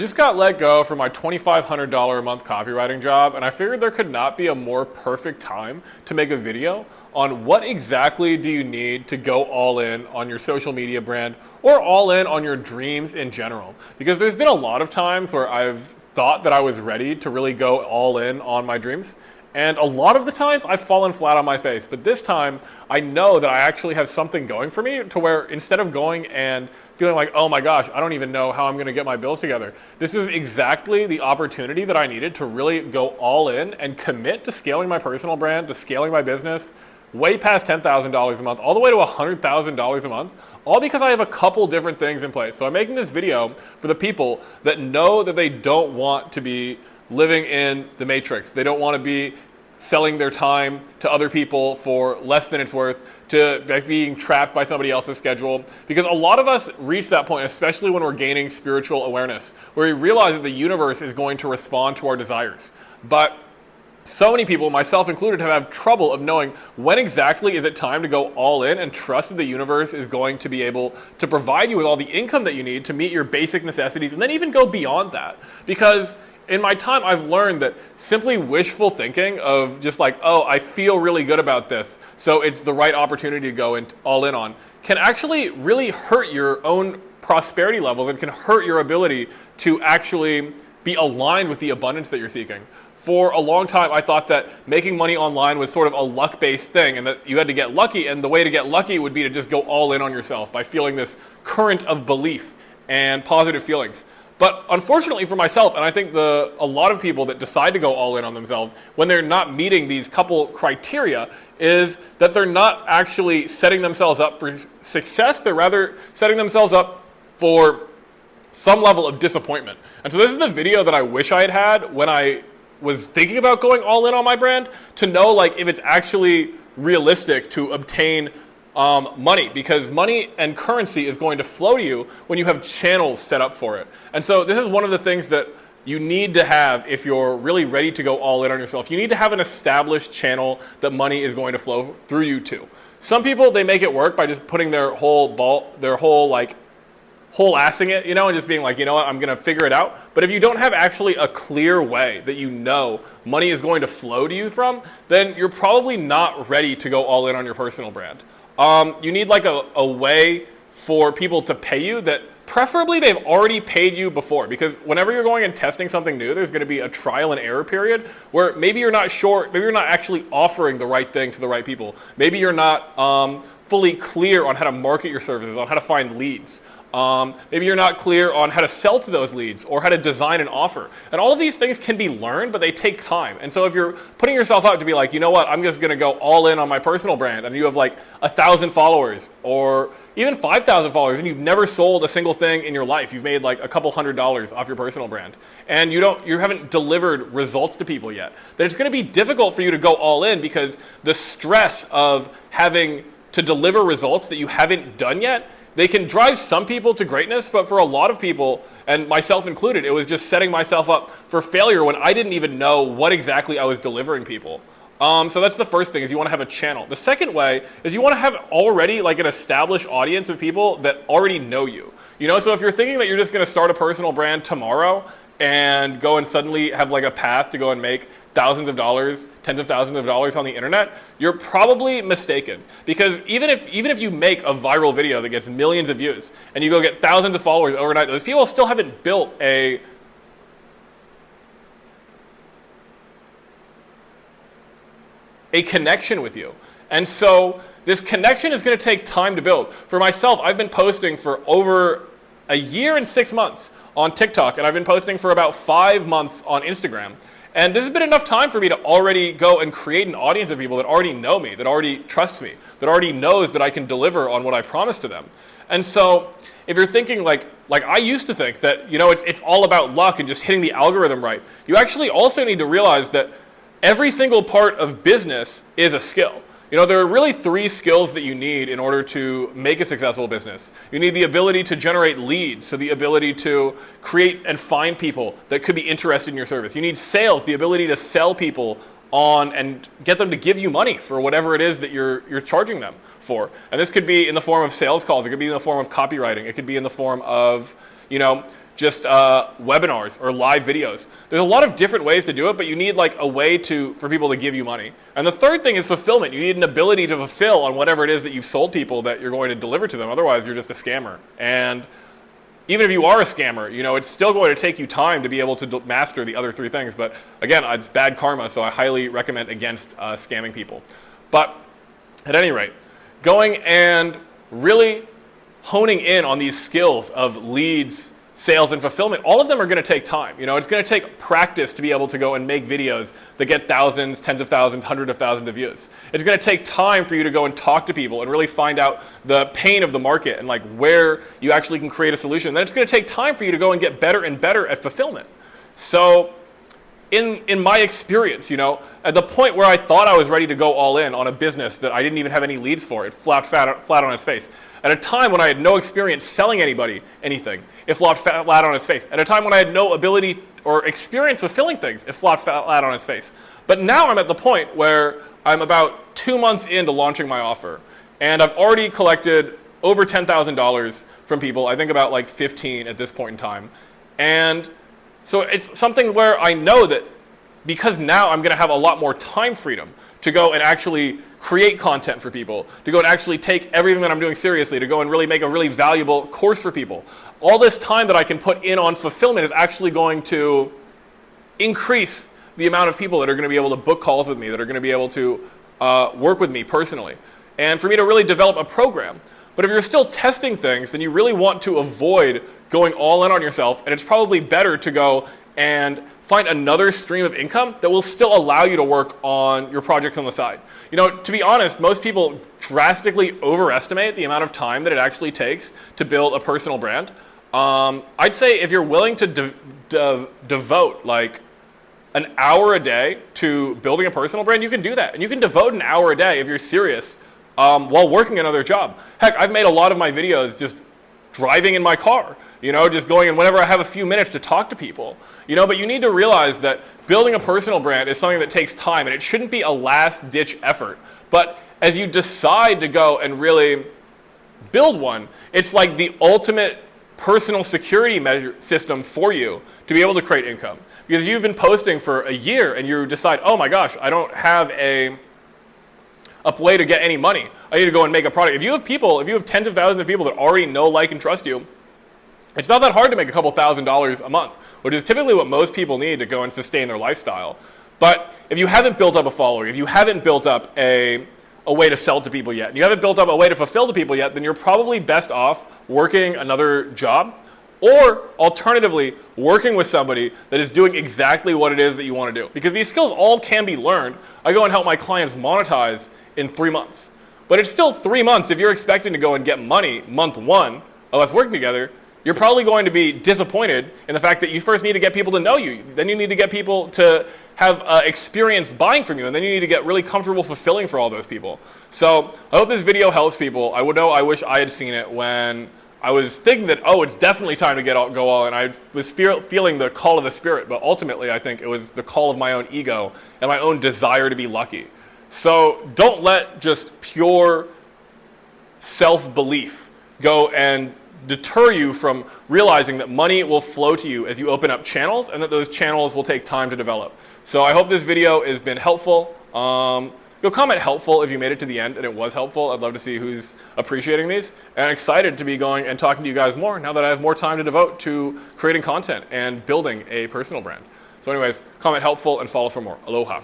Just got let go from my $2,500 a month copywriting job, and I figured there could not be a more perfect time to make a video on what exactly do you need to go all in on your social media brand or all in on your dreams in general. Because there's been a lot of times where I've thought that I was ready to really go all in on my dreams. And a lot of the times I've fallen flat on my face, but this time I know that I actually have something going for me to where instead of going and feeling like, oh my gosh, I don't even know how I'm gonna get my bills together. This is exactly the opportunity that I needed to really go all in and commit to scaling my personal brand, to scaling my business way past $10,000 a month, all the way to $100,000 a month, all because I have a couple different things in place. So I'm making this video for the people that know that they don't want to be living in the matrix. They don't want to be selling their time to other people for less than it's worth, to being trapped by somebody else's schedule. Because a lot of us reach that point, especially when we're gaining spiritual awareness, where we realize that the universe is going to respond to our desires. But so many people, myself included, have trouble of knowing when exactly is it time to go all in and trust that the universe is going to be able to provide you with all the income that you need to meet your basic necessities and then even go beyond that. Because in my time, I've learned that simply wishful thinking of just like, oh, I feel really good about this, so it's the right opportunity to go all in on, can actually really hurt your own prosperity levels and can hurt your ability to actually be aligned with the abundance that you're seeking. For a long time, I thought that making money online was sort of a luck-based thing and that you had to get lucky, and the way to get lucky would be to just go all in on yourself by feeling this current of belief and positive feelings. But unfortunately for myself, and I think a lot of people that decide to go all in on themselves when they're not meeting these couple criteria, is that they're not actually setting themselves up for success. They're rather setting themselves up for some level of disappointment. And so this is the video that I wish I had had when I was thinking about going all in on my brand, to know like if it's actually realistic to obtain money, because money and currency is going to flow to you when you have channels set up for it. And so this is one of the things that you need to have if you're really ready to go all in on yourself. You need to have an established channel that money is going to flow through you to. Some people, they make it work by just putting their whole assing it, and just being like, you know what, I'm going to figure it out. But if you don't have actually a clear way that you know money is going to flow to you from, then you're probably not ready to go all in on your personal brand. You need like a way for people to pay you that preferably they've already paid you before, because whenever you're going and testing something new, there's going to be a trial and error period where maybe you're not sure, maybe you're not actually offering the right thing to the right people. Maybe you're not fully clear on how to market your services, on how to find leads. Maybe you're not clear on how to sell to those leads or how to design an offer. And all of these things can be learned, but they take time. And so if you're putting yourself out to be like, you know what, I'm just going to go all in on my personal brand, and you have like 1,000 followers or even 5,000 followers, and you've never sold a single thing in your life, you've made like a couple $100s off your personal brand, and you haven't delivered results to people yet, then it's going to be difficult for you to go all in, because the stress of having to deliver results that you haven't done yet, they can drive some people to greatness, but for a lot of people, and myself included, it was just setting myself up for failure when I didn't even know what exactly I was delivering people. So that's the first thing, is you want to have a channel. The second way is you want to have already like an established audience of people that already know you. So if you're thinking that you're just going to start a personal brand tomorrow and go and suddenly have like a path to go and make thousands of dollars, tens of thousands of dollars on the internet, you're probably mistaken. Because even if you make a viral video that gets millions of views and you go get thousands of followers overnight, those people still haven't built a connection with you. And so this connection is going to take time to build. For myself, I've been posting for over a year and 6 months on TikTok, and I've been posting for about 5 months on Instagram. And this has been enough time for me to already go and create an audience of people that already know me, that already trusts me, that already knows that I can deliver on what I promised to them. And so if you're thinking like I used to think that, it's all about luck and just hitting the algorithm right, you actually also need to realize that every single part of business is a skill. There are really 3 skills that you need in order to make a successful business. You need the ability to generate leads, so the ability to create and find people that could be interested in your service. You need sales, the ability to sell people on and get them to give you money for whatever it is that you're charging them for. And this could be in the form of sales calls. It could be in the form of copywriting. It could be in the form of, just webinars or live videos. There's a lot of different ways to do it, but you need like a way for people to give you money. And the third thing is fulfillment. You need an ability to fulfill on whatever it is that you've sold people that you're going to deliver to them. Otherwise, you're just a scammer. And even if you are a scammer, it's still going to take you time to be able to master the other three things. But again, it's bad karma, so I highly recommend against scamming people. But at any rate, going and really honing in on these skills of leads, sales, and fulfillment, all of them are going to take time. It's going to take practice to be able to go and make videos that get thousands, tens of thousands, hundreds of thousands of views. It's going to take time for you to go and talk to people and really find out the pain of the market and like where you actually can create a solution. Then it's going to take time for you to go and get better and better at fulfillment. So in my experience, at the point where I thought I was ready to go all in on a business that I didn't even have any leads for, it flopped flat on its face. At a time when I had no experience selling anybody anything, it flopped flat on its face. At a time when I had no ability or experience fulfilling things, it flopped flat on its face. But now I'm at the point where I'm about 2 months into launching my offer, and I've already collected over $10,000 from people. I think about like 15 at this point in time. And so it's something where I know that because now I'm going to have a lot more time freedom to go and actually create content for people, to go and actually take everything that I'm doing seriously, to go and really make a really valuable course for people. All this time that I can put in on fulfillment is actually going to increase the amount of people that are going to be able to book calls with me, that are going to be able to work with me personally, and for me to really develop a program. But if you're still testing things, then you really want to avoid going all in on yourself, and it's probably better to go and find another stream of income that will still allow you to work on your projects on the side. To be honest, most people drastically overestimate the amount of time that it actually takes to build a personal brand. I'd say if you're willing to devote like an hour a day to building a personal brand, you can do that. And you can devote an hour a day if you're serious while working another job. Heck, I've made a lot of my videos just driving in my car, just going and whenever I have a few minutes to talk to people, but you need to realize that building a personal brand is something that takes time, and it shouldn't be a last ditch effort. But as you decide to go and really build one, it's like the ultimate personal security measure system for you to be able to create income. Because you've been posting for a year and you decide, oh my gosh, I don't have a way to get any money. I need to go and make a product. If you have tens of thousands of people that already know, like, and trust you, it's not that hard to make a couple $1,000s a month, which is typically what most people need to go and sustain their lifestyle. But if you haven't built up a following, if you haven't built up a way to sell to people yet, and you haven't built up a way to fulfill to people yet, then you're probably best off working another job, or alternatively, working with somebody that is doing exactly what it is that you want to do. Because these skills all can be learned. I go and help my clients monetize in 3 months. But it's still 3 months. If you're expecting to go and get money month 1 of us working together, you're probably going to be disappointed in the fact that you first need to get people to know you. Then you need to get people to have experience buying from you. And then you need to get really comfortable fulfilling for all those people. So I hope this video helps people. I wish I had seen it when I was thinking that, oh, it's definitely time to go all in. I was feeling the call of the spirit. But ultimately, I think it was the call of my own ego and my own desire to be lucky. So don't let just pure self-belief go and deter you from realizing that money will flow to you as you open up channels, and that those channels will take time to develop. So I hope this video has been helpful. Go comment helpful if you made it to the end and it was helpful. I'd love to see who's appreciating these. And I'm excited to be going and talking to you guys more now that I have more time to devote to creating content and building a personal brand. So anyways, comment helpful and follow for more. Aloha.